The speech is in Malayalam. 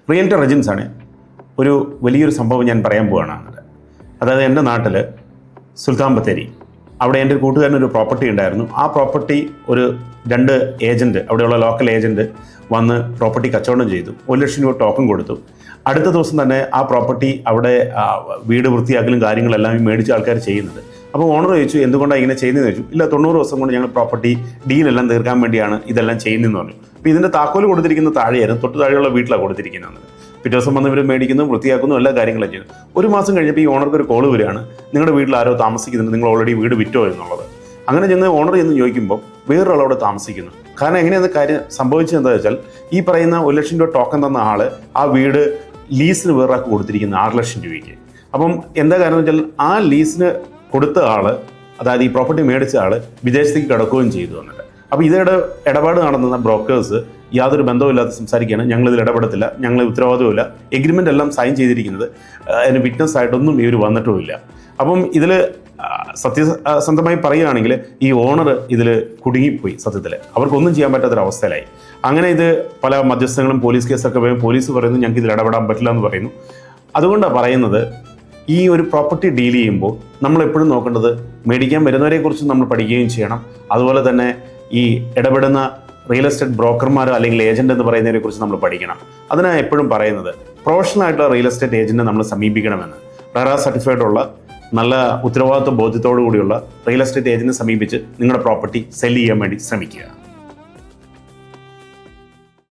റിയൽറ്റർ ഏജൻസാണ് ഒരു വലിയൊരു സംഭവം ഞാൻ പറയാൻ പോവുകയാണ്. അതായത് എൻ്റെ നാട്ടിൽ സുൽത്താൻ ബത്തേരി അവിടെ എൻ്റെ കൂട്ടുകാരനൊരു പ്രോപ്പർട്ടി ഉണ്ടായിരുന്നു. ആ പ്രോപ്പർട്ടി ഒരു 2 ഏജൻറ്റ്, അവിടെയുള്ള ലോക്കൽ ഏജൻറ്റ് വന്ന് പ്രോപ്പർട്ടി കച്ചവടം ചെയ്തു. 1 ലക്ഷം രൂപ ടോക്കൺ കൊടുത്തു. അടുത്ത ദിവസം തന്നെ ആ പ്രോപ്പർട്ടി അവിടെ വീട് വൃത്തിയാക്കലും കാര്യങ്ങളെല്ലാം മേടിച്ച ആൾക്കാർ ചെയ്യുന്നത്. അപ്പോൾ ഓണർ ചോദിച്ചു, എന്തുകൊണ്ടാണ് ഇങ്ങനെ ചെയ്യുന്നതെന്ന് ചോദിച്ചു. ഇല്ല, 90 ദിവസം കൊണ്ട് ഞങ്ങൾ പ്രോപ്പർട്ടി ഡീലെല്ലാം തീർക്കാൻ വേണ്ടിയാണ് ഇതെല്ലാം ചെയ്യുന്നതെന്ന് പറഞ്ഞു. അപ്പോൾ ഇതിൻ്റെ താക്കോൽ കൊടുത്തിരിക്കുന്ന താഴെയായിരുന്നു, തൊട്ട് താഴെയുള്ള വീട്ടിലാണ് കൊടുത്തിരിക്കുന്നത്. പിറ്റേ ദിവസം വന്ന് ഇവർ മേടിക്കുന്നു, വൃത്തിയാക്കുന്നു, എല്ലാ കാര്യങ്ങളും ചെയ്യുന്നു. 1 മാസം കഴിഞ്ഞപ്പോൾ ഈ ഓണർക്ക് ഒരു കോൾ വരികയാണ്, നിങ്ങളുടെ വീട്ടിൽ ആരോ താമസിക്കുന്നുണ്ട്, നിങ്ങൾ ഓൾറെഡി വീട് വിറ്റോ എന്നുള്ളത്. അങ്ങനെ ചെന്ന് ഓണർ ചെന്ന് ചോദിക്കുമ്പോൾ വേറൊരാളവിടെ താമസിക്കുന്നു. കാരണം എങ്ങനെയാണ് കാര്യം സംഭവിച്ചത് എന്താ വെച്ചാൽ, ഈ പറയുന്ന 1 ലക്ഷം രൂപ ടോക്കൺ തന്ന ആൾ ആ വീട് ലീസിന് വേറൊരാൾക്ക് കൊടുത്തിരിക്കുന്ന 6 ലക്ഷം രൂപയ്ക്ക്. അപ്പം എന്താ കാരണം എന്ന് വെച്ചാൽ, ആ ലീസിന് കൊടുത്ത ആൾ, അതായത് ഈ പ്രോപ്പർട്ടി മേടിച്ച ആൾ വിദേശത്തേക്ക് കിടക്കുകയും ചെയ്തു വന്നിട്ട്. അപ്പോൾ ഇടപാട് നടത്തുന്ന ബ്രോക്കേഴ്സ് യാതൊരു ബന്ധവുമില്ലാതെ സംസാരിക്കുകയാണ്, ഞങ്ങളിതിൽ ഇടപെടത്തില്ല, ഞങ്ങൾ ഉത്തരവാദിത്തമില്ല, എഗ്രിമെൻ്റ് എല്ലാം സൈൻ ചെയ്തിരിക്കുന്നത്, അതിന് വിറ്റ്നസ് ആയിട്ടൊന്നും ഇവർ വന്നിട്ടുമില്ല. അപ്പം ഇതിൽ സത്യസന്ധമായി പറയുകയാണെങ്കിൽ ഈ ഓണർ ഇതിൽ കുടുങ്ങിപ്പോയി. സത്യത്തിൽ അവർക്കൊന്നും ചെയ്യാൻ പറ്റാത്തൊരവസ്ഥയിലായി. അങ്ങനെ ഇത് പല മധ്യസ്ഥങ്ങളും പോലീസ് കേസൊക്കെ പോയി പോലീസ് പറയുന്നു ഞങ്ങൾക്ക് ഇതിൽ ഇടപെടാൻ പറ്റില്ല എന്ന് പറയുന്നു. അതുകൊണ്ടാണ് പറയുന്നത്, ഈ ഒരു പ്രോപ്പർട്ടി ഡീൽ ചെയ്യുമ്പോൾ നമ്മളെപ്പോഴും നോക്കേണ്ടത് മേടിക്കാൻ വരുന്നവരെക്കുറിച്ച് നമ്മൾ പഠിക്കുകയും ചെയ്യണം. അതുപോലെ തന്നെ ഈ ഇടപെടുന്ന റിയൽ എസ്റ്റേറ്റ് ബ്രോക്കർമാരോ അല്ലെങ്കിൽ ഏജൻറ്റ് എന്ന് പറയുന്നതിനെ കുറിച്ച് നമ്മൾ പഠിക്കണം. അതിനാണ് എപ്പോഴും പറയുന്നത്, പ്രൊഫഷണൽ ആയിട്ടുള്ള റിയൽ എസ്റ്റേറ്റ് ഏജൻറ്റിനെ നമ്മൾ സമീപിക്കണമെന്ന്. റെറാ സർട്ടിഫൈഡ് ഉള്ള നല്ല ഉത്തരവാദിത്വ ബോധ്യത്തോടു കൂടിയുള്ള റിയൽ എസ്റ്റേറ്റ് ഏജൻറ്റിനെ സമീപിച്ച് നിങ്ങളുടെ പ്രോപ്പർട്ടി സെല് ചെയ്യാൻ വേണ്ടി ശ്രമിക്കുക.